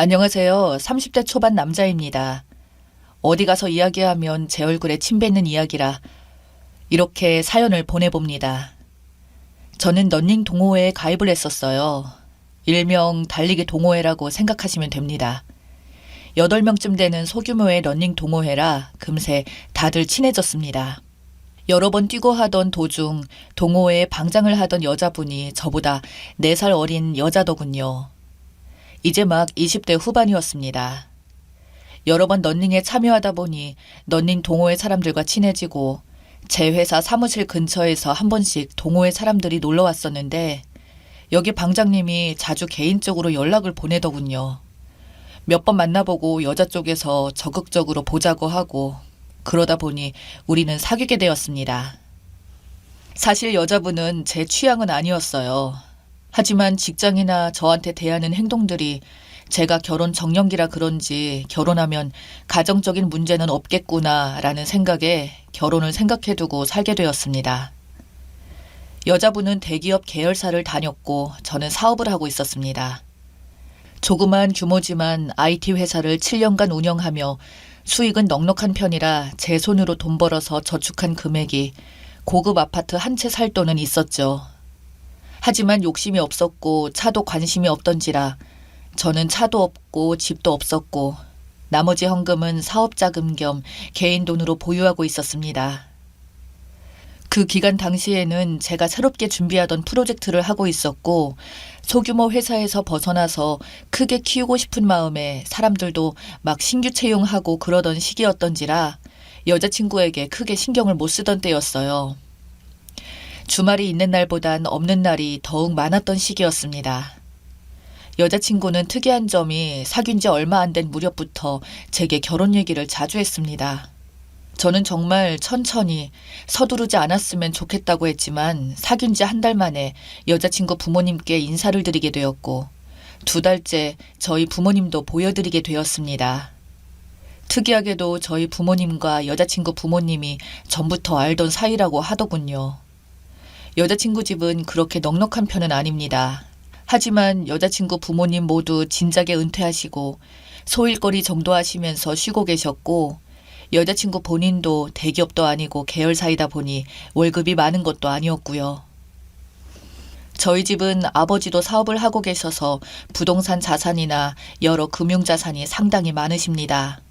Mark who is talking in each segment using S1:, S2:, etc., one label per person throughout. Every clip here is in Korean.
S1: 안녕하세요. 30대 초반 남자입니다. 어디 가서 이야기하면 제 얼굴에 침 뱉는 이야기라 이렇게 사연을 보내봅니다. 저는 러닝 동호회에 가입을 했었어요. 일명 달리기 동호회라고 생각하시면 됩니다. 8명쯤 되는 소규모의 러닝 동호회라 금세 다들 친해졌습니다. 여러 번 뛰고 하던 도중 동호회에 방장을 하던 여자분이 저보다 4살 어린 여자더군요. 이제 막 20대 후반이었습니다. 여러 번 러닝에 참여하다 보니 러닝 동호회 사람들과 친해지고 제 회사 사무실 근처에서 한 번씩 동호회 사람들이 놀러 왔었는데 여기 방장님이 자주 개인적으로 연락을 보내더군요. 몇 번 만나보고 여자 쪽에서 적극적으로 보자고 하고 그러다 보니 우리는 사귀게 되었습니다. 사실 여자분은 제 취향은 아니었어요. 하지만 직장이나 저한테 대하는 행동들이 제가 결혼 정년기라 그런지 결혼하면 가정적인 문제는 없겠구나라는 생각에 결혼을 생각해두고 살게 되었습니다. 여자분은 대기업 계열사를 다녔고 저는 사업을 하고 있었습니다. 조그만 규모지만 IT 회사를 7년간 운영하며 수익은 넉넉한 편이라 제 손으로 돈 벌어서 저축한 금액이 고급 아파트 한 채 살 돈은 있었죠. 하지만 욕심이 없었고 차도 관심이 없던지라 저는 차도 없고 집도 없었고 나머지 헌금은 사업자금 겸 개인 돈으로 보유하고 있었습니다. 그 기간 당시에는 제가 새롭게 준비하던 프로젝트를 하고 있었고 소규모 회사에서 벗어나서 크게 키우고 싶은 마음에 사람들도 막 신규 채용하고 그러던 시기였던지라 여자친구에게 크게 신경을 못 쓰던 때였어요. 주말이 있는 날보단 없는 날이 더욱 많았던 시기였습니다. 여자친구는 특이한 점이 사귄 지 얼마 안 된 무렵부터 제게 결혼 얘기를 자주 했습니다. 저는 정말 천천히 서두르지 않았으면 좋겠다고 했지만 사귄 지 한 달 만에 여자친구 부모님께 인사를 드리게 되었고 2달째 저희 부모님도 보여드리게 되었습니다. 특이하게도 저희 부모님과 여자친구 부모님이 전부터 알던 사이라고 하더군요. 여자친구 집은 그렇게 넉넉한 편은 아닙니다. 하지만 여자친구 부모님 모두 진작에 은퇴하시고 소일거리 정도 하시면서 쉬고 계셨고 여자친구 본인도 대기업도 아니고 계열사이다 보니 월급이 많은 것도 아니었고요. 저희 집은 아버지도 사업을 하고 계셔서 부동산 자산이나 여러 금융자산이 상당히 많으십니다.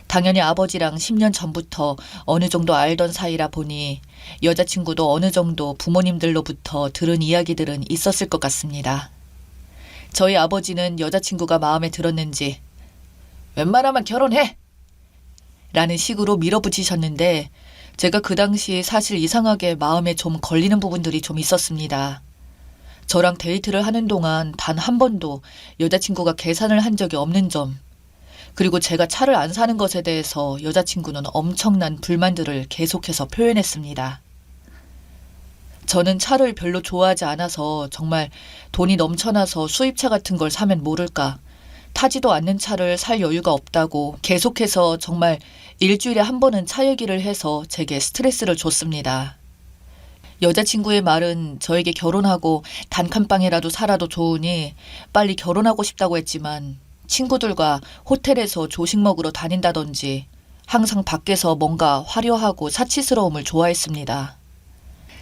S1: 당연히 아버지랑 10년 전부터 어느 정도 알던 사이라 보니 여자친구도 어느 정도 부모님들로부터 들은 이야기들은 있었을 것 같습니다. 저희 아버지는 여자친구가 마음에 들었는지 웬만하면 결혼해! 라는 식으로 밀어붙이셨는데 제가 그 당시 사실 이상하게 마음에 좀 걸리는 부분들이 좀 있었습니다. 저랑 데이트를 하는 동안 단 한 번도 여자친구가 계산을 한 적이 없는 점, 그리고 제가 차를 안 사는 것에 대해서 여자친구는 엄청난 불만들을 계속해서 표현했습니다. 저는 차를 별로 좋아하지 않아서 정말 돈이 넘쳐나서 수입차 같은 걸 사면 모를까, 타지도 않는 차를 살 여유가 없다고 계속해서 정말 일주일에 한 번은 차 얘기를 해서 제게 스트레스를 줬습니다. 여자친구의 말은 저에게 결혼하고 단칸방이라도 살아도 좋으니 빨리 결혼하고 싶다고 했지만 친구들과 호텔에서 조식 먹으러 다닌다든지 항상 밖에서 뭔가 화려하고 사치스러움을 좋아했습니다.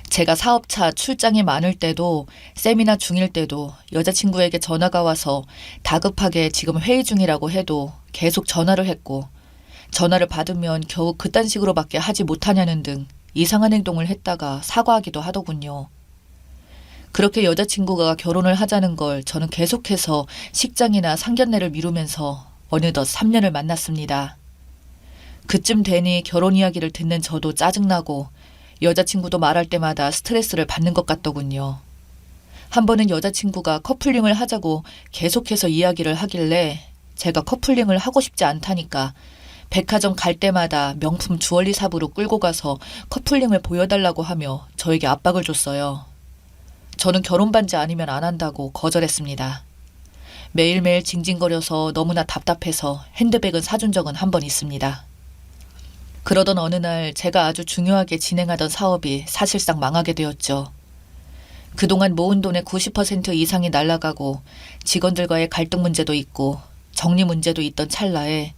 S1: 제가 사업차 출장이 많을 때도 세미나 중일 때도 여자친구에게 전화가 와서 다급하게 지금 회의 중이라고 해도 계속 전화를 했고 전화를 받으면 겨우 그딴 식으로밖에 하지 못하냐는 등 이상한 행동을 했다가 사과하기도 하더군요. 그렇게 여자친구가 결혼을 하자는 걸 저는 계속해서 식장이나 상견례를 미루면서 어느덧 3년을 만났습니다. 그쯤 되니 결혼 이야기를 듣는 저도 짜증나고 여자친구도 말할 때마다 스트레스를 받는 것 같더군요. 한 번은 여자친구가 커플링을 하자고 계속해서 이야기를 하길래 제가 커플링을 하고 싶지 않다니까 백화점 갈 때마다 명품 주얼리 샵으로 끌고 가서 커플링을 보여달라고 하며 저에게 압박을 줬어요. 저는 결혼 반지 아니면 안 한다고 거절했습니다. 매일매일 징징거려서 너무나 답답해서 핸드백은 사준 적은 한 번 있습니다. 그러던 어느 날 제가 아주 중요하게 진행하던 사업이 사실상 망하게 되었죠. 그동안 모은 돈의 90% 이상이 날아가고 직원들과의 갈등 문제도 있고 정리 문제도 있던 찰나에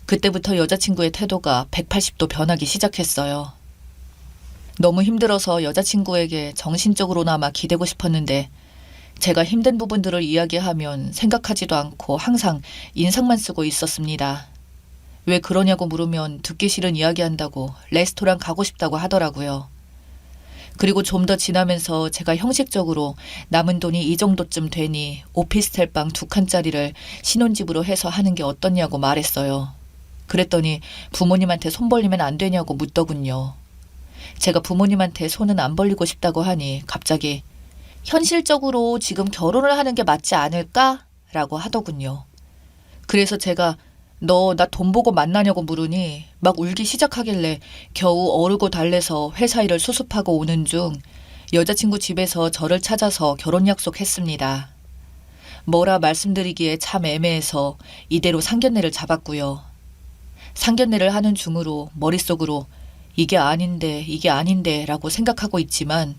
S1: 그때부터 여자친구의 태도가 180도 변하기 시작했어요. 너무 힘들어서 여자친구에게 정신적으로나마 기대고 싶었는데 제가 힘든 부분들을 이야기하면 생각하지도 않고 항상 인상만 쓰고 있었습니다. 왜 그러냐고 물으면 듣기 싫은 이야기한다고 레스토랑 가고 싶다고 하더라고요. 그리고 좀 더 지나면서 제가 형식적으로 남은 돈이 이 정도쯤 되니 오피스텔 방 2칸짜리를 신혼집으로 해서 하는 게 어떻냐고 말했어요. 그랬더니 부모님한테 손 벌리면 안 되냐고 묻더군요. 제가 부모님한테 손은 안 벌리고 싶다고 하니 갑자기 현실적으로 지금 결혼을 하는 게 맞지 않을까? 라고 하더군요. 그래서 제가 너 나 돈 보고 만나냐고 물으니 막 울기 시작하길래 겨우 어르고 달래서 회사 일을 수습하고 오는 중 여자친구 집에서 저를 찾아서 결혼 약속했습니다. 뭐라 말씀드리기에 참 애매해서 이대로 상견례를 잡았고요. 상견례를 하는 중으로 머릿속으로 이게 아닌데 라고 생각하고 있지만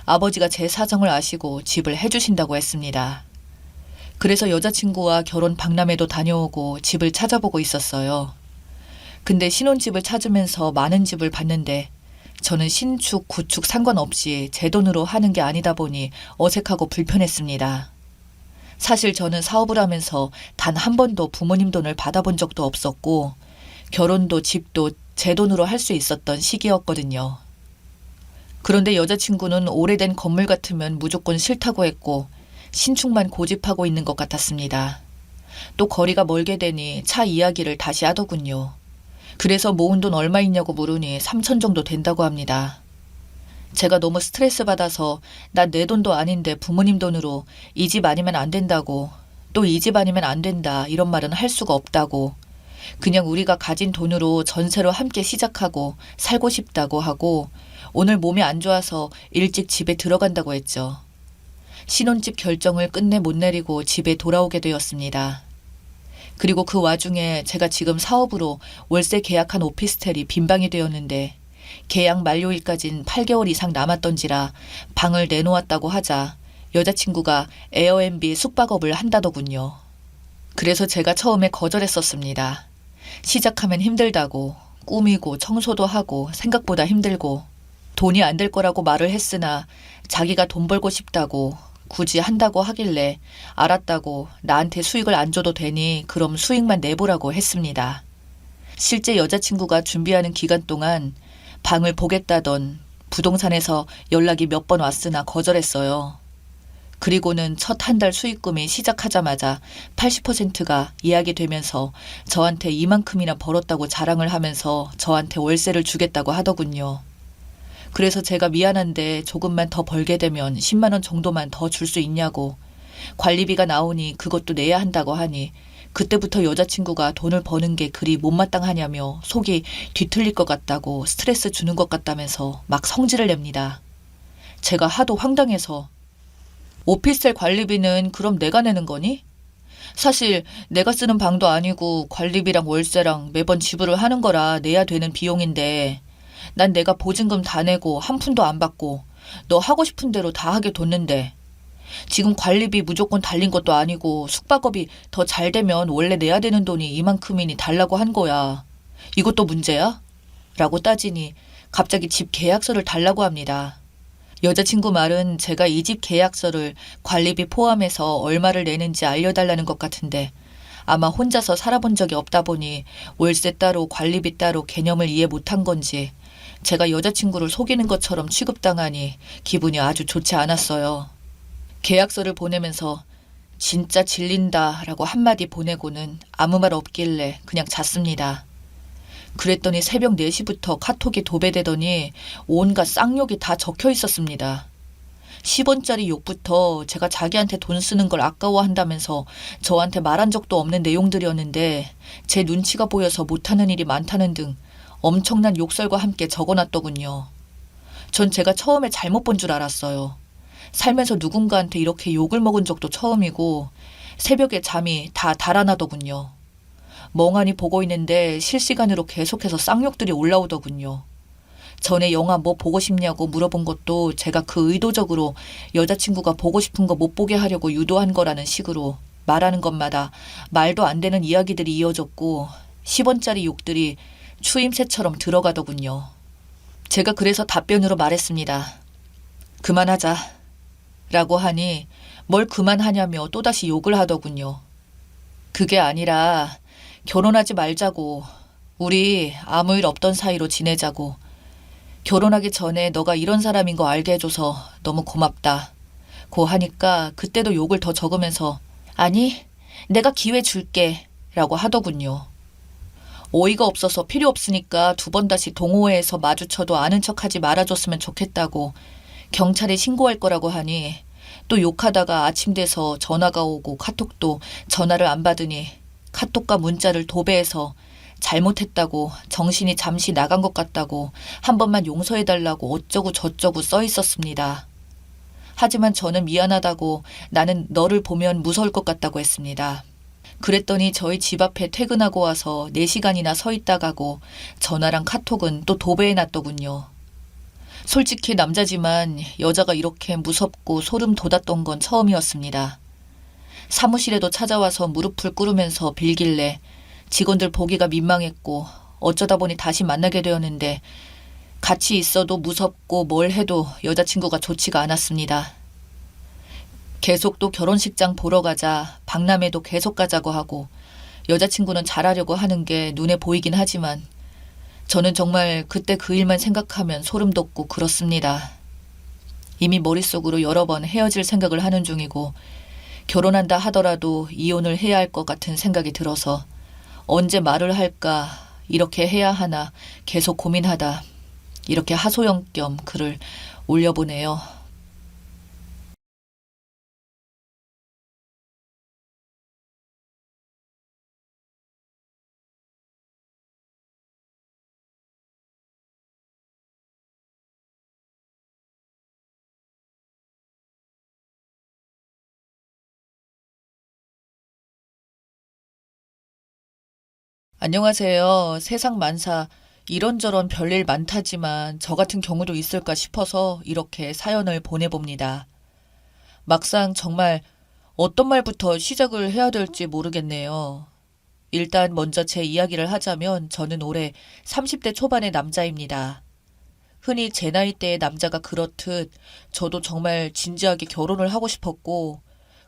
S1: 아버지가 제 사정을 아시고 집을 해주신다고 했습니다. 그래서 여자친구와 결혼 박람회도 다녀오고 집을 찾아보고 있었어요. 근데 신혼집을 찾으면서 많은 집을 봤는데 저는 신축, 구축 상관없이 제 돈으로 하는 게 아니다 보니 어색하고 불편했습니다. 사실 저는 사업을 하면서 단 한 번도 부모님 돈을 받아본 적도 없었고 결혼도 집도 제 돈으로 할 수 있었던 시기였거든요. 그런데 여자친구는 오래된 건물 같으면 무조건 싫다고 했고 신축만 고집하고 있는 것 같았습니다. 또 거리가 멀게 되니 차 이야기를 다시 하더군요. 그래서 모은 돈 얼마 있냐고 물으니 3천 정도 된다고 합니다. 제가 너무 스트레스 받아서 난 내 돈도 아닌데 부모님 돈으로 이 집 아니면 안 된다고 또 이 집 아니면 안 된다 이런 말은 할 수가 없다고 그냥 우리가 가진 돈으로 전세로 함께 시작하고 살고 싶다고 하고 오늘 몸이 안 좋아서 일찍 집에 들어간다고 했죠. 신혼집 결정을 끝내 못 내리고 집에 돌아오게 되었습니다. 그리고 그 와중에 제가 지금 사업으로 월세 계약한 오피스텔이 빈방이 되었는데 계약 만료일까진 8개월 이상 남았던지라 방을 내놓았다고 하자 여자친구가 에어앤비 숙박업을 한다더군요. 그래서 제가 처음에 거절했었습니다. 시작하면 힘들다고 꾸미고 청소도 하고 생각보다 힘들고 돈이 안 될 거라고 말을 했으나 자기가 돈 벌고 싶다고 굳이 한다고 하길래 알았다고 나한테 수익을 안 줘도 되니 그럼 수익만 내보라고 했습니다. 실제 여자친구가 준비하는 기간 동안 방을 보겠다던 부동산에서 연락이 몇 번 왔으나 거절했어요. 그리고는 첫 한 달 수익금이 시작하자마자 80%가 예약이 되면서 저한테 이만큼이나 벌었다고 자랑을 하면서 저한테 월세를 주겠다고 하더군요. 그래서 제가 미안한데 조금만 더 벌게 되면 10만 원 정도만 더 줄 수 있냐고 관리비가 나오니 그것도 내야 한다고 하니 그때부터 여자친구가 돈을 버는 게 그리 못마땅하냐며 속이 뒤틀릴 것 같다고 스트레스 주는 것 같다면서 막 성질을 냅니다. 제가 하도 황당해서 오피스텔 관리비는 그럼 내가 내는 거니? 사실 내가 쓰는 방도 아니고 관리비랑 월세랑 매번 지불을 하는 거라 내야 되는 비용인데 난 내가 보증금 다 내고 한 푼도 안 받고 너 하고 싶은 대로 다 하게 뒀는데 지금 관리비 무조건 달린 것도 아니고 숙박업이 더 잘 되면 원래 내야 되는 돈이 이만큼이니 달라고 한 거야. 이것도 문제야? 라고 따지니 갑자기 집 계약서를 달라고 합니다. 여자친구 말은 제가 이 집 계약서를 관리비 포함해서 얼마를 내는지 알려달라는 것 같은데 아마 혼자서 살아본 적이 없다 보니 월세 따로 관리비 따로 개념을 이해 못한 건지 제가 여자친구를 속이는 것처럼 취급당하니 기분이 아주 좋지 않았어요. 계약서를 보내면서 진짜 질린다 라고 한마디 보내고는 아무 말 없길래 그냥 잤습니다. 그랬더니 새벽 4시부터 카톡이 도배되더니 온갖 쌍욕이 다 적혀 있었습니다. 10원짜리 욕부터 제가 자기한테 돈 쓰는 걸 아까워한다면서 저한테 말한 적도 없는 내용들이었는데 제 눈치가 보여서 못하는 일이 많다는 등 엄청난 욕설과 함께 적어놨더군요. 전 제가 처음에 잘못 본 줄 알았어요. 살면서 누군가한테 이렇게 욕을 먹은 적도 처음이고 새벽에 잠이 다 달아나더군요. 멍하니 보고 있는데 실시간으로 계속해서 쌍욕들이 올라오더군요. 전에 영화 뭐 보고 싶냐고 물어본 것도 제가 그 의도적으로 여자친구가 보고 싶은 거 못 보게 하려고 유도한 거라는 식으로 말하는 것마다 말도 안 되는 이야기들이 이어졌고 10원짜리 욕들이 추임새처럼 들어가더군요. 제가 그래서 답변으로 말했습니다. 그만하자. 라고 하니 뭘 그만하냐며 또다시 욕을 하더군요. 그게 아니라 결혼하지 말자고. 우리 아무 일 없던 사이로 지내자고. 결혼하기 전에 너가 이런 사람인 거 알게 해줘서 너무 고맙다. 고 하니까 그때도 욕을 더 적으면서 아니, 내가 기회 줄게. 라고 하더군요. 어이가 없어서 필요 없으니까 두 번 다시 동호회에서 마주쳐도 아는 척하지 말아줬으면 좋겠다고 경찰에 신고할 거라고 하니 또 욕하다가 아침 돼서 전화가 오고 카톡도 전화를 안 받으니 카톡과 문자를 도배해서 잘못했다고 정신이 잠시 나간 것 같다고 한 번만 용서해달라고 어쩌고 저쩌고 써 있었습니다. 하지만 저는 미안하다고 나는 너를 보면 무서울 것 같다고 했습니다. 그랬더니 저희 집 앞에 퇴근하고 와서 4시간이나 서 있다 가고 전화랑 카톡은 또 도배해놨더군요. 솔직히 남자지만 여자가 이렇게 무섭고 소름 돋았던 건 처음이었습니다. 사무실에도 찾아와서 무릎을 꿇으면서 빌길래 직원들 보기가 민망했고 어쩌다 보니 다시 만나게 되었는데 같이 있어도 무섭고 뭘 해도 여자친구가 좋지가 않았습니다. 계속 또 결혼식장 보러 가자 박람회도 계속 가자고 하고 여자친구는 잘하려고 하는 게 눈에 보이긴 하지만 저는 정말 그때 그 일만 생각하면 소름 돋고 그렇습니다. 이미 머릿속으로 여러 번 헤어질 생각을 하는 중이고 결혼한다 하더라도 이혼을 해야 할 것 같은 생각이 들어서 언제 말을 할까 이렇게 해야 하나 계속 고민하다 이렇게 하소연 겸 글을 올려보네요. 안녕하세요. 세상 만사 이런저런 별일 많다지만 저 같은 경우도 있을까 싶어서 이렇게 사연을 보내봅니다. 막상 정말 어떤 말부터 시작을 해야 될지 모르겠네요. 일단 먼저 제 이야기를 하자면 저는 올해 30대 초반의 남자입니다. 흔히 제 나이대의 남자가 그렇듯 저도 정말 진지하게 결혼을 하고 싶었고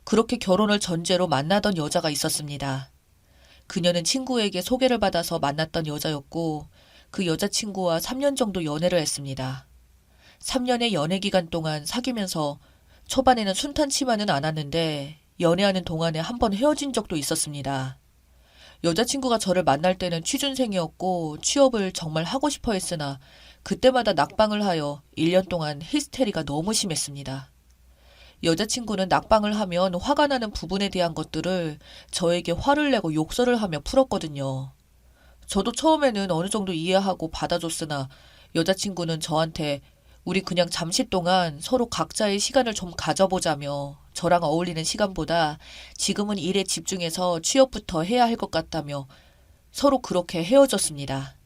S1: 그렇게 결혼을 전제로 만나던 여자가 있었습니다. 그녀는 친구에게 소개를 받아서 만났던 여자였고 그 여자친구와 3년 정도 연애를 했습니다. 3년의 연애 기간 동안 사귀면서 초반에는 순탄치만은 않았는데 연애하는 동안에 한 번 헤어진 적도 있었습니다. 여자친구가 저를 만날 때는 취준생이었고 취업을 정말 하고 싶어 했으나 그때마다 낙방을 하여 1년 동안 히스테리가 너무 심했습니다. 여자친구는 낙방을 하면 화가 나는 부분에 대한 것들을 저에게 화를 내고 욕설을 하며 풀었거든요. 저도 처음에는 어느 정도 이해하고 받아줬으나 여자친구는 저한테 우리 그냥 잠시 동안 서로 각자의 시간을 좀 가져보자며 저랑 어울리는 시간보다 지금은 일에 집중해서 취업부터 해야 할 것 같다며 서로 그렇게 헤어졌습니다.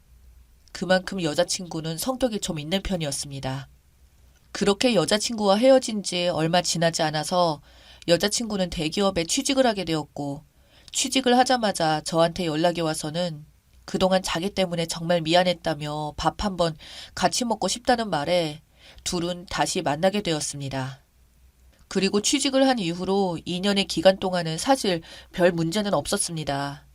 S1: 그만큼 여자친구는 성격이 좀 있는 편이었습니다. 그렇게 여자친구와 헤어진 지 얼마 지나지 않아서 여자친구는 대기업에 취직을 하게 되었고 취직을 하자마자 저한테 연락이 와서는 그동안 자기 때문에 정말 미안했다며 밥 한번 같이 먹고 싶다는 말에 둘은 다시 만나게 되었습니다. 그리고 취직을 한 이후로 2년의 기간 동안은 사실 별 문제는 없었습니다.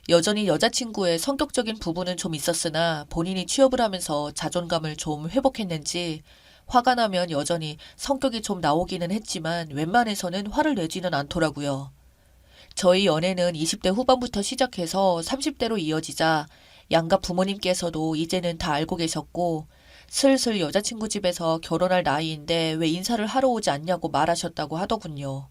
S1: 여전히 여자친구의 성격적인 부분은 좀 있었으나 본인이 취업을 하면서 자존감을 좀 회복했는지 화가 나면 여전히 성격이 좀 나오기는 했지만 웬만해서는 화를 내지는 않더라고요. 저희 연애는 20대 후반부터 시작해서 30대로 이어지자 양가 부모님께서도 이제는 다 알고 계셨고 슬슬 여자친구 집에서 결혼할 나이인데 왜 인사를 하러 오지 않냐고 말하셨다고 하더군요.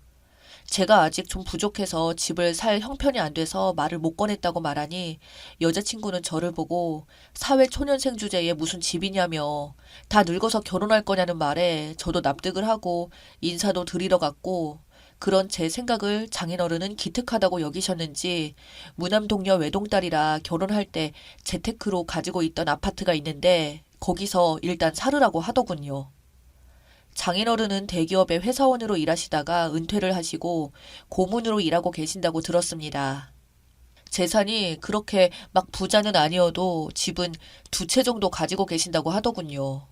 S1: 제가 아직 좀 부족해서 집을 살 형편이 안 돼서 말을 못 꺼냈다고 말하니 여자친구는 저를 보고 사회초년생 주제에 무슨 집이냐며 다 늙어서 결혼할 거냐는 말에 저도 납득을 하고 인사도 드리러 갔고 그런 제 생각을 장인어른은 기특하다고 여기셨는지 무남동녀 외동딸이라 결혼할 때 재테크로 가지고 있던 아파트가 있는데 거기서 일단 살으라고 하더군요. 장인어른은 대기업의 회사원으로 일하시다가 은퇴를 하시고 고문으로 일하고 계신다고 들었습니다. 재산이 그렇게 막 부자는 아니어도 집은 2채 정도 가지고 계신다고 하더군요.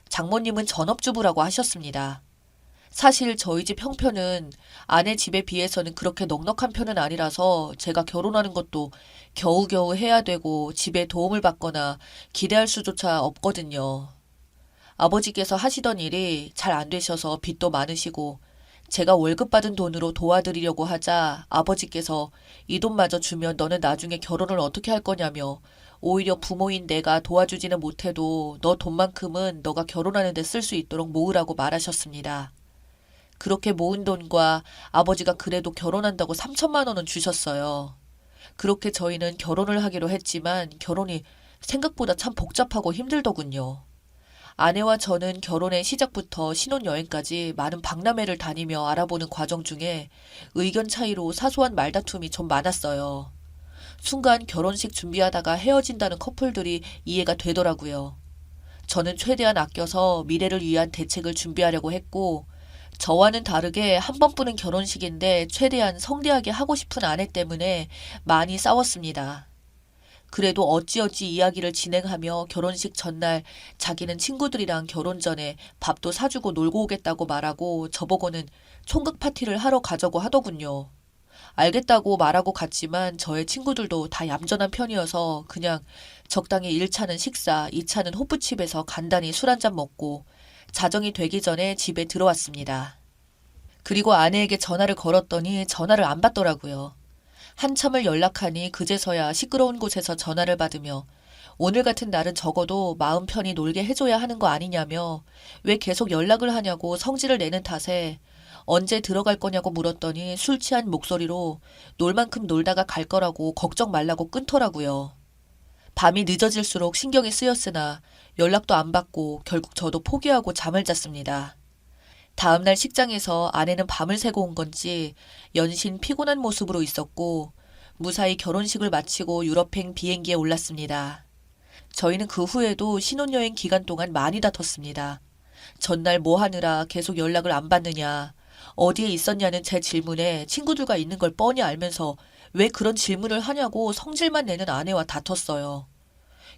S1: 장모님은 전업주부라고 하셨습니다. 사실 저희 집 형편은 아내 집에 비해서는 그렇게 넉넉한 편은 아니라서 제가 결혼하는 것도 겨우겨우 해야 되고 집에 도움을 받거나 기대할 수조차 없거든요. 아버지께서 하시던 일이 잘 안 되셔서 빚도 많으시고 제가 월급 받은 돈으로 도와드리려고 하자 아버지께서 이 돈마저 주면 너는 나중에 결혼을 어떻게 할 거냐며 오히려 부모인 내가 도와주지는 못해도 너 돈만큼은 너가 결혼하는 데 쓸 수 있도록 모으라고 말하셨습니다. 그렇게 모은 돈과 아버지가 그래도 결혼한다고 3천만 원은 주셨어요. 그렇게 저희는 결혼을 하기로 했지만 결혼이 생각보다 참 복잡하고 힘들더군요. 아내와 저는 결혼의 시작부터 신혼여행까지 많은 박람회를 다니며 알아보는 과정 중에 의견 차이로 사소한 말다툼이 좀 많았어요. 순간 결혼식 준비하다가 헤어진다는 커플들이 이해가 되더라고요. 저는 최대한 아껴서 미래를 위한 대책을 준비하려고 했고, 저와는 다르게 한 번뿐인 결혼식인데 최대한 성대하게 하고 싶은 아내 때문에 많이 싸웠습니다. 그래도 어찌어찌 이야기를 진행하며 결혼식 전날 자기는 친구들이랑 결혼 전에 밥도 사주고 놀고 오겠다고 말하고 저보고는 총각 파티를 하러 가자고 하더군요. 알겠다고 말하고 갔지만 저의 친구들도 다 얌전한 편이어서 그냥 적당히 1차는 식사, 2차는 호프집에서 간단히 술 한잔 먹고 자정이 되기 전에 집에 들어왔습니다. 그리고 아내에게 전화를 걸었더니 전화를 안 받더라고요. 한참을 연락하니 그제서야 시끄러운 곳에서 전화를 받으며 오늘 같은 날은 적어도 마음 편히 놀게 해줘야 하는 거 아니냐며 왜 계속 연락을 하냐고 성질을 내는 탓에 언제 들어갈 거냐고 물었더니 술 취한 목소리로 놀 만큼 놀다가 갈 거라고 걱정 말라고 끊더라고요. 밤이 늦어질수록 신경이 쓰였으나 연락도 안 받고 결국 저도 포기하고 잠을 잤습니다. 다음날 식장에서 아내는 밤을 새고 온 건지 연신 피곤한 모습으로 있었고 무사히 결혼식을 마치고 유럽행 비행기에 올랐습니다. 저희는 그 후에도 신혼여행 기간 동안 많이 다퉜습니다. 전날 뭐 하느라 계속 연락을 안 받느냐, 어디에 있었냐는 제 질문에 친구들과 있는 걸 뻔히 알면서 왜 그런 질문을 하냐고 성질만 내는 아내와 다퉜어요.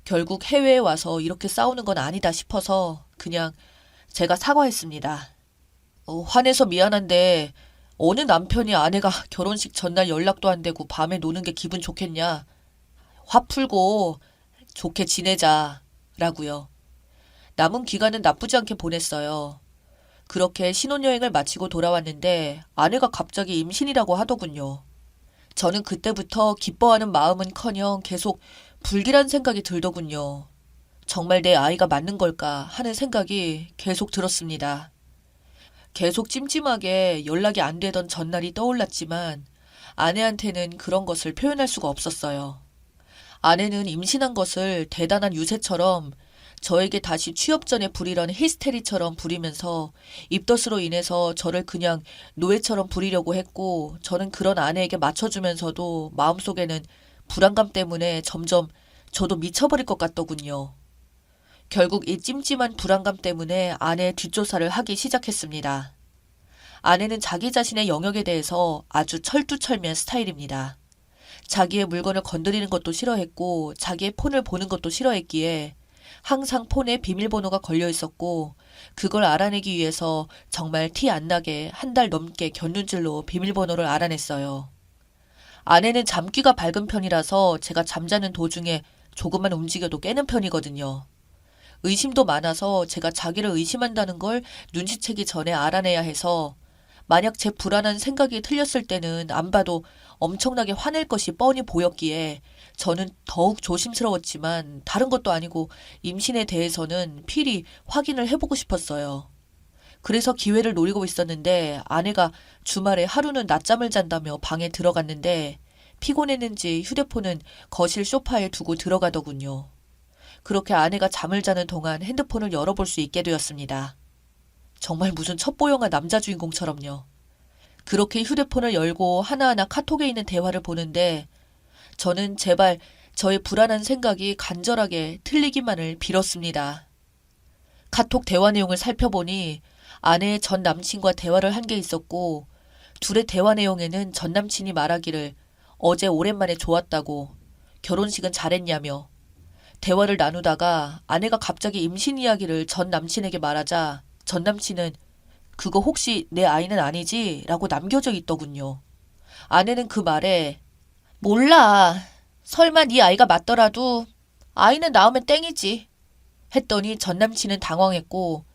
S1: 결국 해외에 와서 이렇게 싸우는 건 아니다 싶어서 그냥 제가 사과했습니다. 화내서 미안한데 어느 남편이 아내가 결혼식 전날 연락도 안 되고 밤에 노는 게 기분 좋겠냐. 화 풀고 좋게 지내자 라고요. 남은 기간은 나쁘지 않게 보냈어요. 그렇게 신혼여행을 마치고 돌아왔는데 아내가 갑자기 임신이라고 하더군요. 저는 그때부터 기뻐하는 마음은커녕 계속 불길한 생각이 들더군요. 정말 내 아이가 맞는 걸까 하는 생각이 계속 들었습니다. 계속 찜찜하게 연락이 안 되던 전날이 떠올랐지만 아내한테는 그런 것을 표현할 수가 없었어요. 아내는 임신한 것을 대단한 유세처럼 저에게 다시 취업 전에 부리던 히스테리처럼 부리면서 입덧으로 인해서 저를 그냥 노예처럼 부리려고 했고 저는 그런 아내에게 맞춰주면서도 마음속에는 불안감 때문에 점점 저도 미쳐버릴 것 같더군요. 결국 이 찜찜한 불안감 때문에 아내의 뒷조사를 하기 시작했습니다. 아내는 자기 자신의 영역에 대해서 아주 철두철미한 스타일입니다. 자기의 물건을 건드리는 것도 싫어했고 자기의 폰을 보는 것도 싫어했기에 항상 폰에 비밀번호가 걸려 있었고 그걸 알아내기 위해서 정말 티 안 나게 1달 넘게 곁눈질로 비밀번호를 알아냈어요. 아내는 잠귀가 밝은 편이라서 제가 잠자는 도중에 조금만 움직여도 깨는 편이거든요. 의심도 많아서 제가 자기를 의심한다는 걸 눈치채기 전에 알아내야 해서 만약 제 불안한 생각이 틀렸을 때는 안 봐도 엄청나게 화낼 것이 뻔히 보였기에 저는 더욱 조심스러웠지만 다른 것도 아니고 임신에 대해서는 필히 확인을 해보고 싶었어요. 그래서 기회를 노리고 있었는데 아내가 주말에 하루는 낮잠을 잔다며 방에 들어갔는데 피곤했는지 휴대폰은 거실 소파에 두고 들어가더군요. 그렇게 아내가 잠을 자는 동안 핸드폰을 열어볼 수 있게 되었습니다. 정말 무슨 첩보영화 남자 주인공처럼요. 그렇게 휴대폰을 열고 하나하나 카톡에 있는 대화를 보는데 저는 제발 저의 불안한 생각이 간절하게 틀리기만을 빌었습니다. 카톡 대화 내용을 살펴보니 아내의 전 남친과 대화를 한 게 있었고 둘의 대화 내용에는 전 남친이 말하기를 어제 오랜만에 좋았다고 결혼식은 잘했냐며 대화를 나누다가 아내가 갑자기 임신 이야기를 전 남친에게 말하자 전 남친은 그거 혹시 내 아이는 아니지? 라고 남겨져 있더군요. 아내는 그 말에 몰라. 설마 네 아이가 맞더라도 아이는 낳으면 땡이지. 했더니 전 남친은 당황했고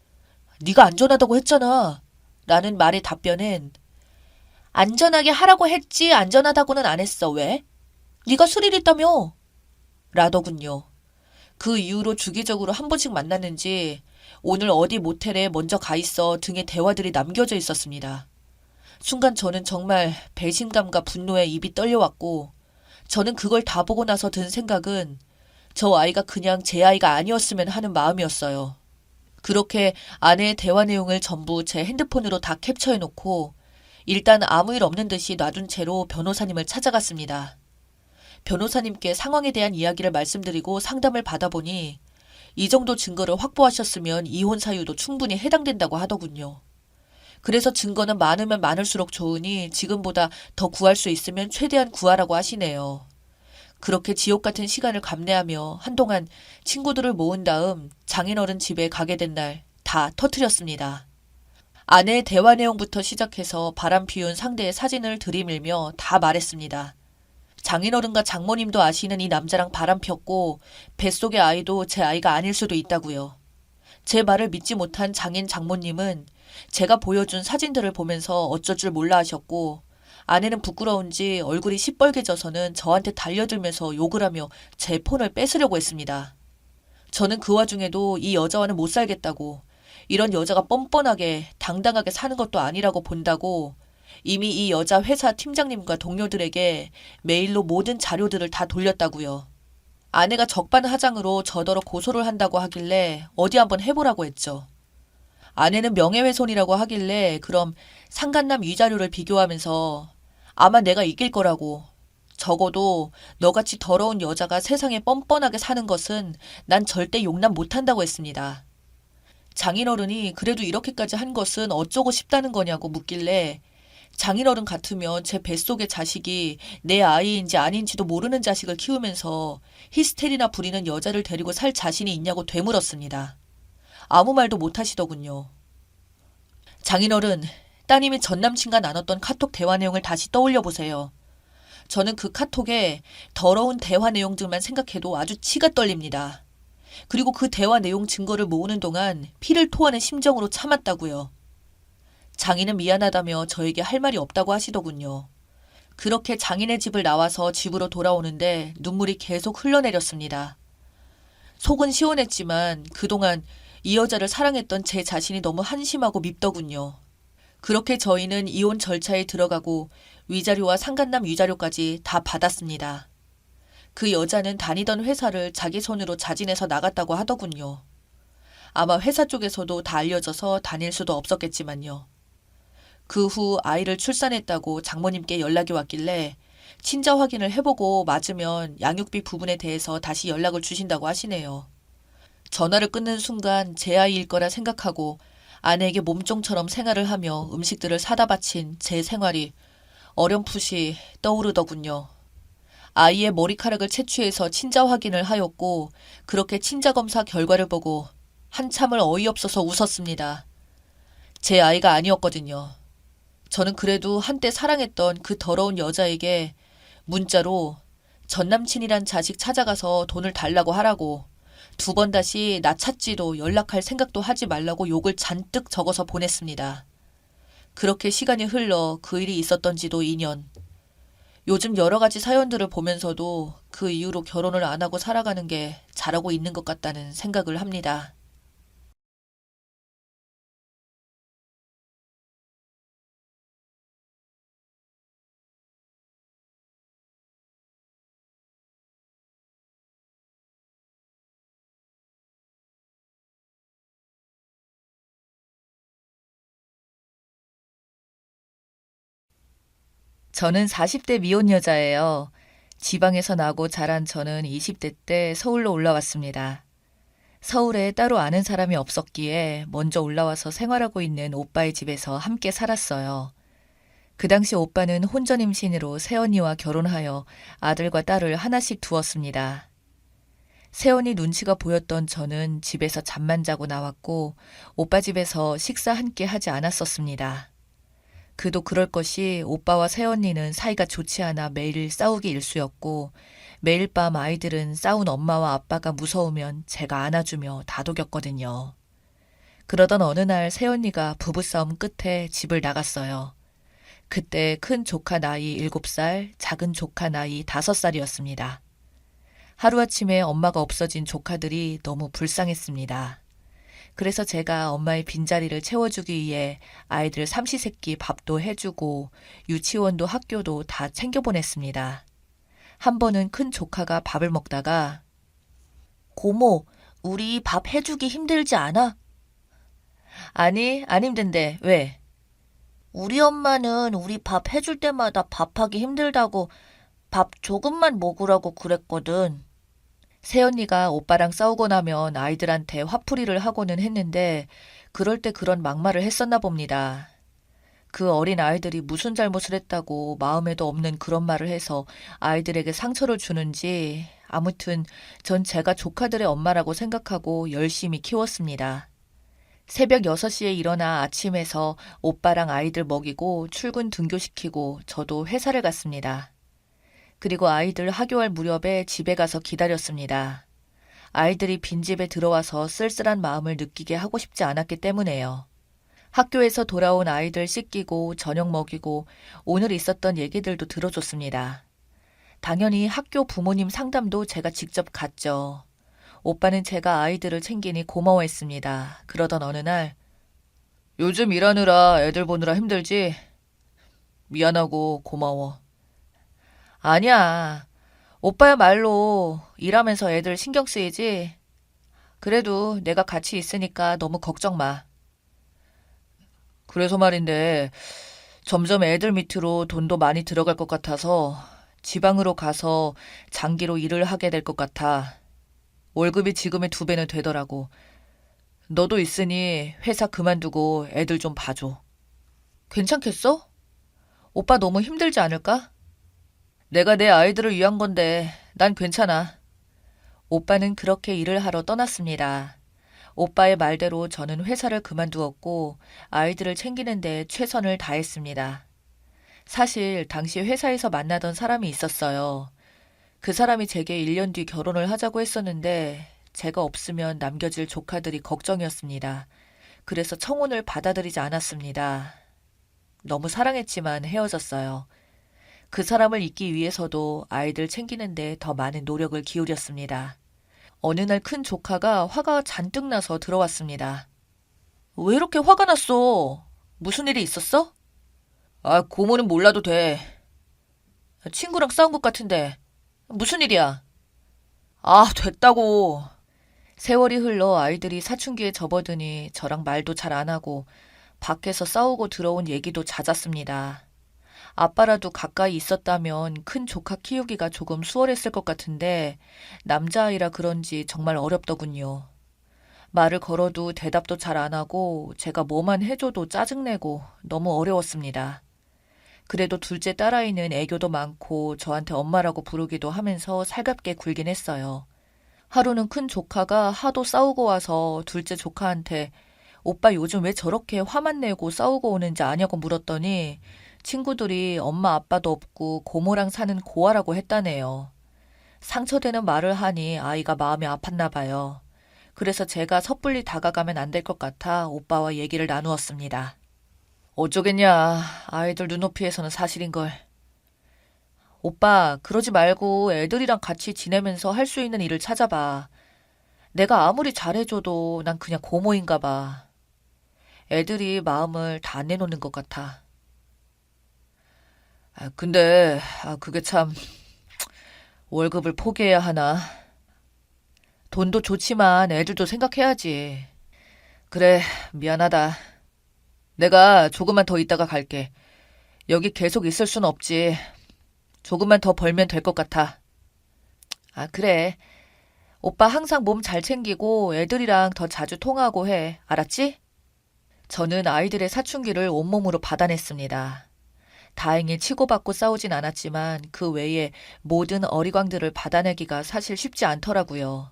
S1: 네가 안전하다고 했잖아. 라는 말의 답변은 안전하게 하라고 했지 안전하다고는 안 했어. 왜? 네가 스릴 있다며. 라더군요. 그 이후로 주기적으로 한 번씩 만났는지 오늘 어디 모텔에 먼저 가 있어 등의 대화들이 남겨져 있었습니다. 순간 저는 정말 배신감과 분노에 입이 떨려왔고 저는 그걸 다 보고 나서 든 생각은 저 아이가 그냥 제 아이가 아니었으면 하는 마음이었어요. 그렇게 아내의 대화 내용을 전부 제 핸드폰으로 다 캡처해놓고 일단 아무 일 없는 듯이 놔둔 채로 변호사님을 찾아갔습니다. 변호사님께 상황에 대한 이야기를 말씀드리고 상담을 받아보니 이 정도 증거를 확보하셨으면 이혼 사유도 충분히 해당된다고 하더군요. 그래서 증거는 많으면 많을수록 좋으니 지금보다 더 구할 수 있으면 최대한 구하라고 하시네요. 그렇게 지옥 같은 시간을 감내하며 한동안 친구들을 모은 다음 장인어른 집에 가게 된 날 다 터뜨렸습니다. 아내의 대화 내용부터 시작해서 바람 피운 상대의 사진을 들이밀며 다 말했습니다. 장인어른과 장모님도 아시는 이 남자랑 바람 폈고 뱃속의 아이도 제 아이가 아닐 수도 있다고요. 제 말을 믿지 못한 장인 장모님은 제가 보여준 사진들을 보면서 어쩔 줄 몰라 하셨고 아내는 부끄러운지 얼굴이 시뻘개져서는 저한테 달려들면서 욕을 하며 제 폰을 뺏으려고 했습니다. 저는 그 와중에도 이 여자와는 못 살겠다고 이런 여자가 뻔뻔하게 당당하게 사는 것도 아니라고 본다고 이미 이 여자 회사 팀장님과 동료들에게 메일로 모든 자료들을 다 돌렸다고요. 아내가 적반하장으로 저더러 고소를 한다고 하길래 어디 한번 해보라고 했죠. 아내는 명예훼손이라고 하길래 그럼 상간남 위자료를 비교하면서 아마 내가 이길 거라고 적어도 너같이 더러운 여자가 세상에 뻔뻔하게 사는 것은 난 절대 용납 못한다고 했습니다. 장인어른이 그래도 이렇게까지 한 것은 어쩌고 싶다는 거냐고 묻길래 장인어른 같으면 제 뱃속의 자식이 내 아이인지 아닌지도 모르는 자식을 키우면서 히스테리나 부리는 여자를 데리고 살 자신이 있냐고 되물었습니다. 아무 말도 못하시더군요. 장인어른, 따님이 전남친과 나눴던 카톡 대화 내용을 다시 떠올려 보세요. 저는 그 카톡에 더러운 대화 내용들만 생각해도 아주 치가 떨립니다. 그리고 그 대화 내용 증거를 모으는 동안 피를 토하는 심정으로 참았다고요. 장인은 미안하다며 저에게 할 말이 없다고 하시더군요. 그렇게 장인의 집을 나와서 집으로 돌아오는데 눈물이 계속 흘러내렸습니다. 속은 시원했지만 그동안 이 여자를 사랑했던 제 자신이 너무 한심하고 밉더군요. 그렇게 저희는 이혼 절차에 들어가고 위자료와 상간남 위자료까지 다 받았습니다. 그 여자는 다니던 회사를 자기 손으로 자진해서 나갔다고 하더군요. 아마 회사 쪽에서도 다 알려져서 다닐 수도 없었겠지만요. 그 후 아이를 출산했다고 장모님께 연락이 왔길래 친자 확인을 해보고 맞으면 양육비 부분에 대해서 다시 연락을 주신다고 하시네요. 전화를 끊는 순간 제 아이일 거라 생각하고 아내에게 몸종처럼 생활을 하며 음식들을 사다 바친 제 생활이 어렴풋이 떠오르더군요. 아이의 머리카락을 채취해서 친자 확인을 하였고 그렇게 친자 검사 결과를 보고 한참을 어이없어서 웃었습니다. 제 아이가 아니었거든요. 저는 그래도 한때 사랑했던 그 더러운 여자에게 문자로 전남친이란 자식 찾아가서 돈을 달라고 하라고 2번 다시 나 찾지도 연락할 생각도 하지 말라고 욕을 잔뜩 적어서 보냈습니다. 그렇게 시간이 흘러 그 일이 있었던 지도 2년. 요즘 여러 가지 사연들을 보면서도 그 이후로 결혼을 안 하고 살아가는 게 잘하고 있는 것 같다는 생각을 합니다. 저는 40대 미혼 여자예요. 지방에서 나고 자란 저는 20대 때 서울로 올라왔습니다. 서울에 따로 아는 사람이 없었기에 먼저 올라와서 생활하고 있는 오빠의 집에서 함께 살았어요. 그 당시 오빠는 혼전 임신으로 새언니와 결혼하여 아들과 딸을 하나씩 두었습니다. 새언니 눈치가 보였던 저는 집에서 잠만 자고 나왔고 오빠 집에서 식사 함께 하지 않았었습니다. 그도 그럴 것이 오빠와 새언니는 사이가 좋지 않아 매일 싸우기 일쑤였고 매일 밤 아이들은 싸운 엄마와 아빠가 무서우면 제가 안아주며 다독였거든요. 그러던 어느 날 새언니가 부부싸움 끝에 집을 나갔어요. 그때 큰 조카 나이 7살, 작은 조카 나이 5살이었습니다. 하루아침에 엄마가 없어진 조카들이 너무 불쌍했습니다. 그래서 제가 엄마의 빈자리를 채워주기 위해 아이들 삼시세끼 밥도 해주고 유치원도 학교도 다 챙겨보냈습니다. 한 번은 큰 조카가 밥을 먹다가 고모, 우리 밥 해주기 힘들지 않아? 아니, 안 힘든데 왜? 우리 엄마는 우리 밥 해줄 때마다 밥하기 힘들다고 밥 조금만 먹으라고 그랬거든. 새언니가 오빠랑 싸우고 나면 아이들한테 화풀이를 하고는 했는데 그럴 때 그런 막말을 했었나 봅니다. 그 어린 아이들이 무슨 잘못을 했다고 마음에도 없는 그런 말을 해서 아이들에게 상처를 주는지 아무튼 전 제가 조카들의 엄마라고 생각하고 열심히 키웠습니다. 새벽 6시에 일어나 아침에서 오빠랑 아이들 먹이고 출근 등교시키고 저도 회사를 갔습니다. 그리고 아이들 하교할 무렵에 집에 가서 기다렸습니다. 아이들이 빈집에 들어와서 쓸쓸한 마음을 느끼게 하고 싶지 않았기 때문에요. 학교에서 돌아온 아이들 씻기고 저녁 먹이고 오늘 있었던 얘기들도 들어줬습니다. 당연히 학교 부모님 상담도 제가 직접 갔죠. 오빠는 제가 아이들을 챙기니 고마워했습니다. 그러던 어느 날 요즘 일하느라 애들 보느라 힘들지? 미안하고 고마워. 아니야. 오빠야말로 일하면서 애들 신경 쓰이지? 그래도 내가 같이 있으니까 너무 걱정 마. 그래서 말인데 점점 애들 밑으로 돈도 많이 들어갈 것 같아서 지방으로 가서 장기로 일을 하게 될 것 같아. 월급이 지금의 2배는 되더라고. 너도 있으니 회사 그만두고 애들 좀 봐줘. 괜찮겠어? 오빠 너무 힘들지 않을까? 내가 내 아이들을 위한 건데 난 괜찮아. 오빠는 그렇게 일을 하러 떠났습니다. 오빠의 말대로 저는 회사를 그만두었고 아이들을 챙기는 데 최선을 다했습니다. 사실 당시 회사에서 만나던 사람이 있었어요. 그 사람이 제게 1년 뒤 결혼을 하자고 했었는데 제가 없으면 남겨질 조카들이 걱정이었습니다. 그래서 청혼을 받아들이지 않았습니다. 너무 사랑했지만 헤어졌어요. 그 사람을 잊기 위해서도 아이들 챙기는데 더 많은 노력을 기울였습니다. 어느 날 큰 조카가 화가 잔뜩 나서 들어왔습니다. 왜 이렇게 화가 났어? 무슨 일이 있었어? 아, 고모는 몰라도 돼. 친구랑 싸운 것 같은데. 무슨 일이야? 아, 됐다고. 세월이 흘러 아이들이 사춘기에 접어드니 저랑 말도 잘 안 하고 밖에서 싸우고 들어온 얘기도 잦았습니다. 아빠라도 가까이 있었다면 큰 조카 키우기가 조금 수월했을 것 같은데 남자아이라 그런지 정말 어렵더군요. 말을 걸어도 대답도 잘 안 하고 제가 뭐만 해줘도 짜증내고 너무 어려웠습니다. 그래도 둘째 딸아이는 애교도 많고 저한테 엄마라고 부르기도 하면서 살갑게 굴긴 했어요. 하루는 큰 조카가 하도 싸우고 와서 둘째 조카한테 오빠 요즘 왜 저렇게 화만 내고 싸우고 오는지 아냐고 물었더니 친구들이 엄마 아빠도 없고 고모랑 사는 고아라고 했다네요. 상처되는 말을 하니 아이가 마음이 아팠나 봐요. 그래서 제가 섣불리 다가가면 안 될 것 같아 오빠와 얘기를 나누었습니다. 어쩌겠냐. 아이들 눈높이에서는 사실인걸. 오빠, 그러지 말고 애들이랑 같이 지내면서 할 수 있는 일을 찾아봐. 내가 아무리 잘해줘도 난 그냥 고모인가 봐. 애들이 마음을 다 안 내놓는 것 같아. 근데 그게 참 월급을 포기해야 하나? 돈도 좋지만 애들도 생각해야지. 그래, 미안하다. 내가 조금만 더 있다가 갈게. 여기 계속 있을 순 없지. 조금만 더 벌면 될 것 같아. 그래. 오빠 항상 몸 잘 챙기고 애들이랑 더 자주 통화하고 해. 알았지? 저는 아이들의 사춘기를 온몸으로 받아냈습니다. 다행히 치고받고 싸우진 않았지만 그 외에 모든 어리광들을 받아내기가 사실 쉽지 않더라고요.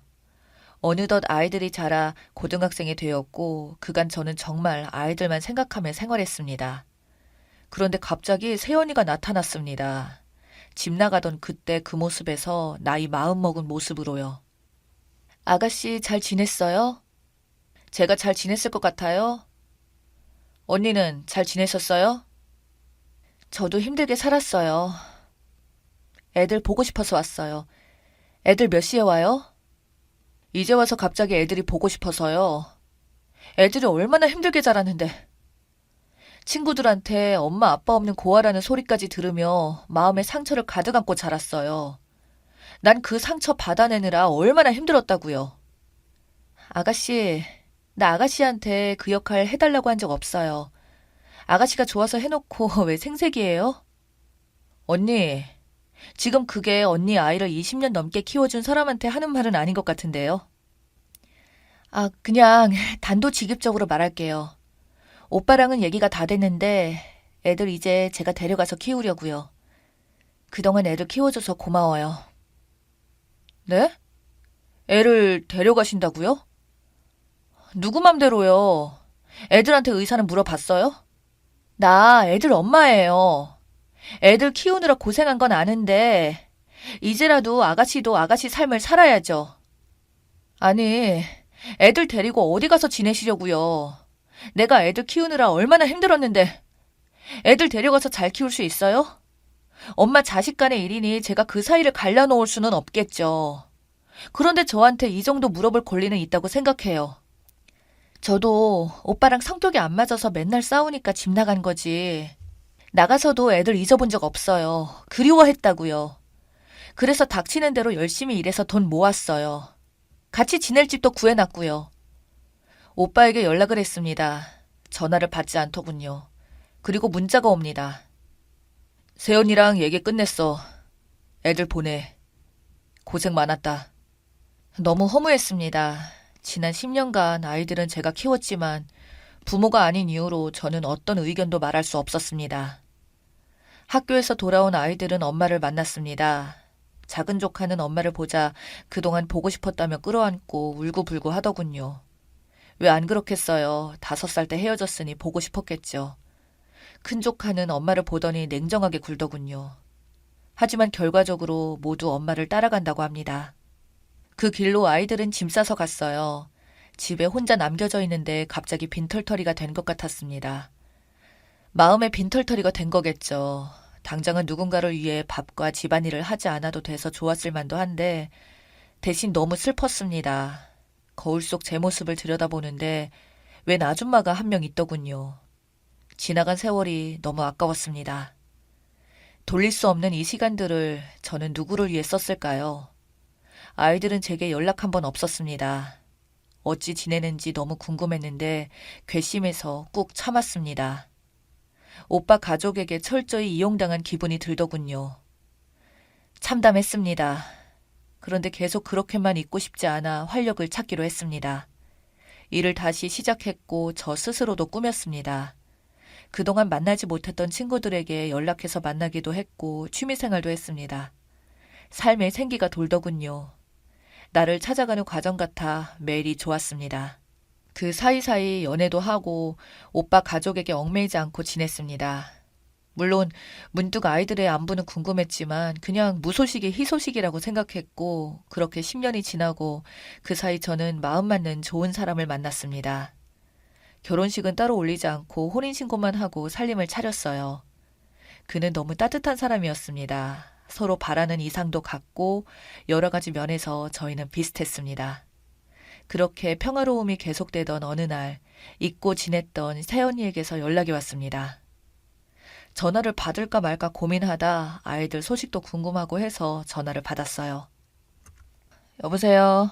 S1: 어느덧 아이들이 자라 고등학생이 되었고 그간 저는 정말 아이들만 생각하며 생활했습니다. 그런데 갑자기 새언니가 나타났습니다. 집 나가던 그때 그 모습에서 나이 40 먹은 모습으로요. 아가씨 잘 지냈어요? 제가 잘 지냈을 것 같아요. 언니는 잘 지내셨어요? 저도 힘들게 살았어요. 애들 보고 싶어서 왔어요. 애들 몇 시에 와요? 이제 와서 갑자기 애들이 보고 싶어서요. 애들이 얼마나 힘들게 자랐는데. 친구들한테 엄마 아빠 없는 고아라는 소리까지 들으며 마음에 상처를 가득 안고 자랐어요. 난 그 상처 받아내느라 얼마나 힘들었다고요. 아가씨, 나 아가씨한테 그 역할 해달라고 한 적 없어요. 아가씨가 좋아서 해놓고 왜 생색이에요? 언니, 지금 그게 언니 아이를 20년 넘게 키워준 사람한테 하는 말은 아닌 것 같은데요. 아, 그냥 단도직입적으로 말할게요. 오빠랑은 얘기가 다 됐는데 애들 이제 제가 데려가서 키우려고요. 그동안 애들 키워줘서 고마워요. 네? 애를 데려가신다고요? 누구 맘대로요? 애들한테 의사는 물어봤어요? 나 애들 엄마예요. 애들 키우느라 고생한 건 아는데 이제라도 아가씨도 아가씨 삶을 살아야죠. 아니, 애들 데리고 어디 가서 지내시려고요. 내가 애들 키우느라 얼마나 힘들었는데 애들 데려가서 잘 키울 수 있어요? 엄마 자식 간의 일이니 제가 그 사이를 갈라놓을 수는 없겠죠. 그런데 저한테 이 정도 물어볼 권리는 있다고 생각해요. 저도 오빠랑 성격이 안 맞아서 맨날 싸우니까 집 나간 거지. 나가서도 애들 잊어본 적 없어요. 그리워했다고요. 그래서 닥치는 대로 열심히 일해서 돈 모았어요. 같이 지낼 집도 구해놨고요. 오빠에게 연락을 했습니다. 전화를 받지 않더군요. 그리고 문자가 옵니다. 세연이랑 얘기 끝냈어. 애들 보내. 고생 많았다. 너무 허무했습니다. 지난 10년간 아이들은 제가 키웠지만 부모가 아닌 이유로 저는 어떤 의견도 말할 수 없었습니다. 학교에서 돌아온 아이들은 엄마를 만났습니다. 작은 조카는 엄마를 보자 그동안 보고 싶었다며 끌어안고 울고불고 하더군요. 왜 안 그렇겠어요. 5살 때 헤어졌으니 보고 싶었겠죠. 큰 조카는 엄마를 보더니 냉정하게 굴더군요. 하지만 결과적으로 모두 엄마를 따라간다고 합니다. 그 길로 아이들은 짐 싸서 갔어요. 집에 혼자 남겨져 있는데 갑자기 빈털터리가 된 것 같았습니다. 마음에 빈털터리가 된 거겠죠. 당장은 누군가를 위해 밥과 집안일을 하지 않아도 돼서 좋았을 만도 한데 대신 너무 슬펐습니다. 거울 속 제 모습을 들여다보는데 웬 아줌마가 한 명 있더군요. 지나간 세월이 너무 아까웠습니다. 돌릴 수 없는 이 시간들을 저는 누구를 위해 썼을까요? 아이들은 제게 연락 한 번 없었습니다. 어찌 지내는지 너무 궁금했는데 괘씸해서 꾹 참았습니다. 오빠 가족에게 철저히 이용당한 기분이 들더군요. 참담했습니다. 그런데 계속 그렇게만 있고 싶지 않아 활력을 찾기로 했습니다. 일을 다시 시작했고 저 스스로도 꾸몄습니다. 그동안 만나지 못했던 친구들에게 연락해서 만나기도 했고 취미생활도 했습니다. 삶에 생기가 돌더군요. 나를 찾아가는 과정 같아 매일이 좋았습니다. 그 사이사이 연애도 하고 오빠 가족에게 얽매이지 않고 지냈습니다. 물론 문득 아이들의 안부는 궁금했지만 그냥 무소식이 희소식이라고 생각했고 그렇게 10년이 지나고 그 사이 저는 마음 맞는 좋은 사람을 만났습니다. 결혼식은 따로 올리지 않고 혼인신고만 하고 살림을 차렸어요. 그는 너무 따뜻한 사람이었습니다. 서로 바라는 이상도 같고 여러 가지 면에서 저희는 비슷했습니다. 그렇게 평화로움이 계속되던 어느 날 잊고 지냈던 새언니에게서 연락이 왔습니다. 전화를 받을까 말까 고민하다 아이들 소식도 궁금하고 해서 전화를 받았어요. 여보세요?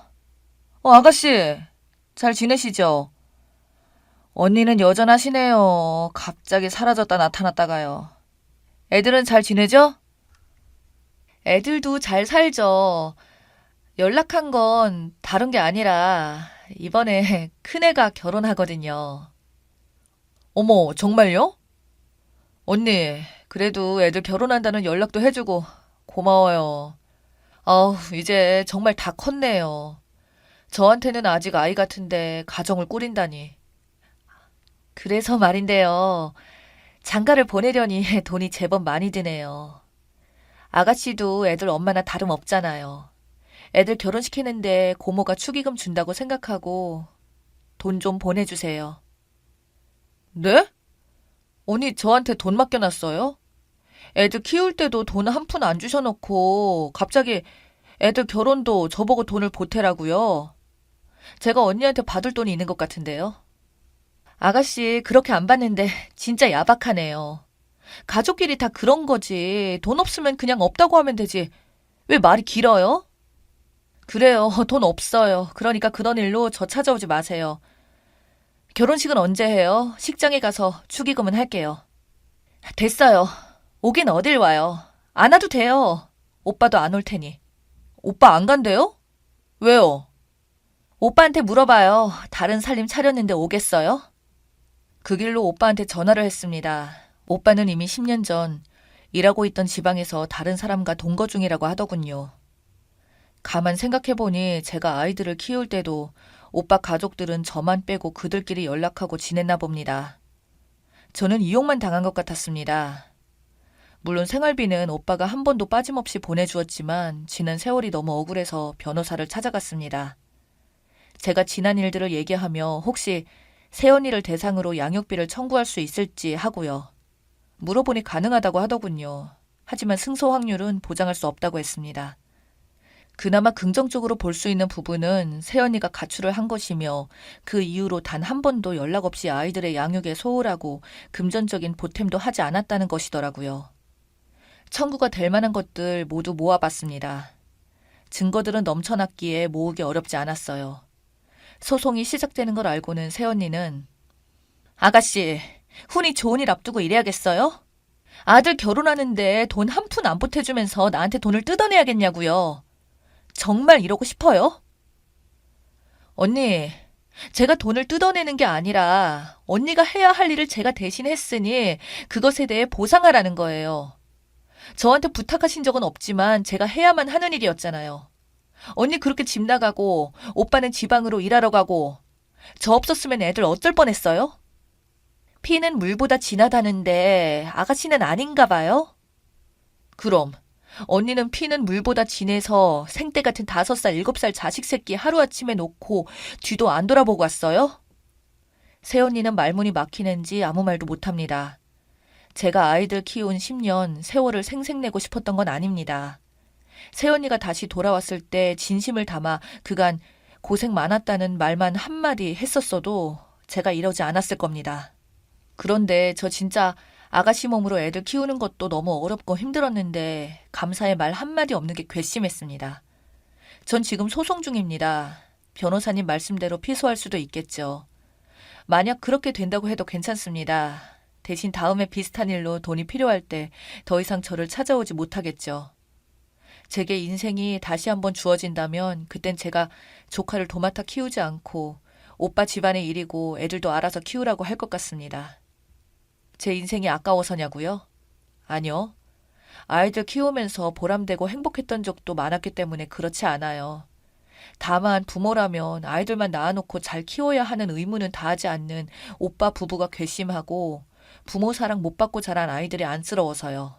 S1: 아가씨, 잘 지내시죠? 언니는 여전하시네요. 갑자기 사라졌다 나타났다가요. 애들은 잘 지내죠? 애들도 잘 살죠. 연락한 건 다른 게 아니라 이번에 큰애가 결혼하거든요. 어머, 정말요? 언니, 그래도 애들 결혼한다는 연락도 해주고 고마워요. 아우, 이제 정말 다 컸네요. 저한테는 아직 아이 같은데 가정을 꾸린다니. 그래서 말인데요. 장가를 보내려니 돈이 제법 많이 드네요. 아가씨도 애들 엄마나 다름없잖아요. 애들 결혼시키는데 고모가 축의금 준다고 생각하고 돈 좀 보내주세요. 네? 언니 저한테 돈 맡겨놨어요? 애들 키울 때도 돈 한 푼 안 주셔놓고 갑자기 애들 결혼도 저보고 돈을 보태라고요? 제가 언니한테 받을 돈이 있는 것 같은데요. 아가씨 그렇게 안 받는데 진짜 야박하네요. 가족끼리 다 그런 거지. 돈 없으면 그냥 없다고 하면 되지. 왜 말이 길어요? 그래요. 돈 없어요. 그러니까 그런 일로 저 찾아오지 마세요. 결혼식은 언제 해요? 식장에 가서 축의금은 할게요. 됐어요. 오긴 어딜 와요. 안 와도 돼요. 오빠도 안 올 테니. 오빠 안 간대요? 왜요? 오빠한테 물어봐요. 다른 살림 차렸는데 오겠어요? 그 길로 오빠한테 전화를 했습니다. 오빠는 이미 10년 전 일하고 있던 지방에서 다른 사람과 동거 중이라고 하더군요. 가만 생각해보니 제가 아이들을 키울 때도 오빠 가족들은 저만 빼고 그들끼리 연락하고 지냈나 봅니다. 저는 이용만 당한 것 같았습니다. 물론 생활비는 오빠가 한 번도 빠짐없이 보내주었지만 지난 세월이 너무 억울해서 변호사를 찾아갔습니다. 제가 지난 일들을 얘기하며 혹시 새언니를 대상으로 양육비를 청구할 수 있을지 하고요. 물어보니 가능하다고 하더군요. 하지만 승소 확률은 보장할 수 없다고 했습니다. 그나마 긍정적으로 볼 수 있는 부분은 새언니가 가출을 한 것이며 그 이후로 단 한 번도 연락 없이 아이들의 양육에 소홀하고 금전적인 보탬도 하지 않았다는 것이더라고요. 청구가 될 만한 것들 모두 모아봤습니다. 증거들은 넘쳐났기에 모으기 어렵지 않았어요. 소송이 시작되는 걸 알고는 새언니는 아가씨, 훈이 좋은 일 앞두고 이래야겠어요? 아들 결혼하는데 돈 한 푼 안 보태주면서 나한테 돈을 뜯어내야겠냐고요. 정말 이러고 싶어요? 언니, 제가 돈을 뜯어내는 게 아니라 언니가 해야 할 일을 제가 대신 했으니 그것에 대해 보상하라는 거예요. 저한테 부탁하신 적은 없지만 제가 해야만 하는 일이었잖아요. 언니 그렇게 집 나가고 오빠는 지방으로 일하러 가고 저 없었으면 애들 어쩔 뻔했어요? 피는 물보다 진하다는데 아가씨는 아닌가 봐요? 그럼 언니는 피는 물보다 진해서 생떼 같은 5살, 7살 자식 새끼 하루아침에 놓고 뒤도 안 돌아보고 왔어요? 새언니는 말문이 막히는지 아무 말도 못합니다. 제가 아이들 키운 10년 세월을 생색내고 싶었던 건 아닙니다. 새언니가 다시 돌아왔을 때 진심을 담아 그간 고생 많았다는 말만 한마디 했었어도 제가 이러지 않았을 겁니다. 그런데 저 진짜 아가씨 몸으로 애들 키우는 것도 너무 어렵고 힘들었는데 감사의 말 한마디 없는 게 괘씸했습니다. 전 지금 소송 중입니다. 변호사님 말씀대로 피소할 수도 있겠죠. 만약 그렇게 된다고 해도 괜찮습니다. 대신 다음에 비슷한 일로 돈이 필요할 때 더 이상 저를 찾아오지 못하겠죠. 제게 인생이 다시 한번 주어진다면 그땐 제가 조카를 도맡아 키우지 않고 오빠 집안의 일이고 애들도 알아서 키우라고 할 것 같습니다. 제 인생이 아까워서냐고요? 아니요. 아이들 키우면서 보람되고 행복했던 적도 많았기 때문에 그렇지 않아요. 다만 부모라면 아이들만 낳아놓고 잘 키워야 하는 의무는 다하지 않는 오빠 부부가 괘씸하고 부모 사랑 못 받고 자란 아이들이 안쓰러워서요.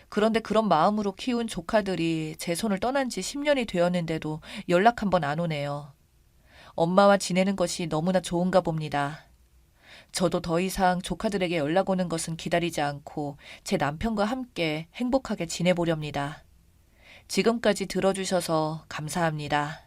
S1: 그런데 그런 마음으로 키운 조카들이 제 손을 떠난 지 10년이 되었는데도 연락 한 번 안 오네요. 엄마와 지내는 것이 너무나 좋은가 봅니다. 저도 더 이상 조카들에게 연락 오는 것은 기다리지 않고 제 남편과 함께 행복하게 지내보렵니다. 지금까지 들어주셔서 감사합니다.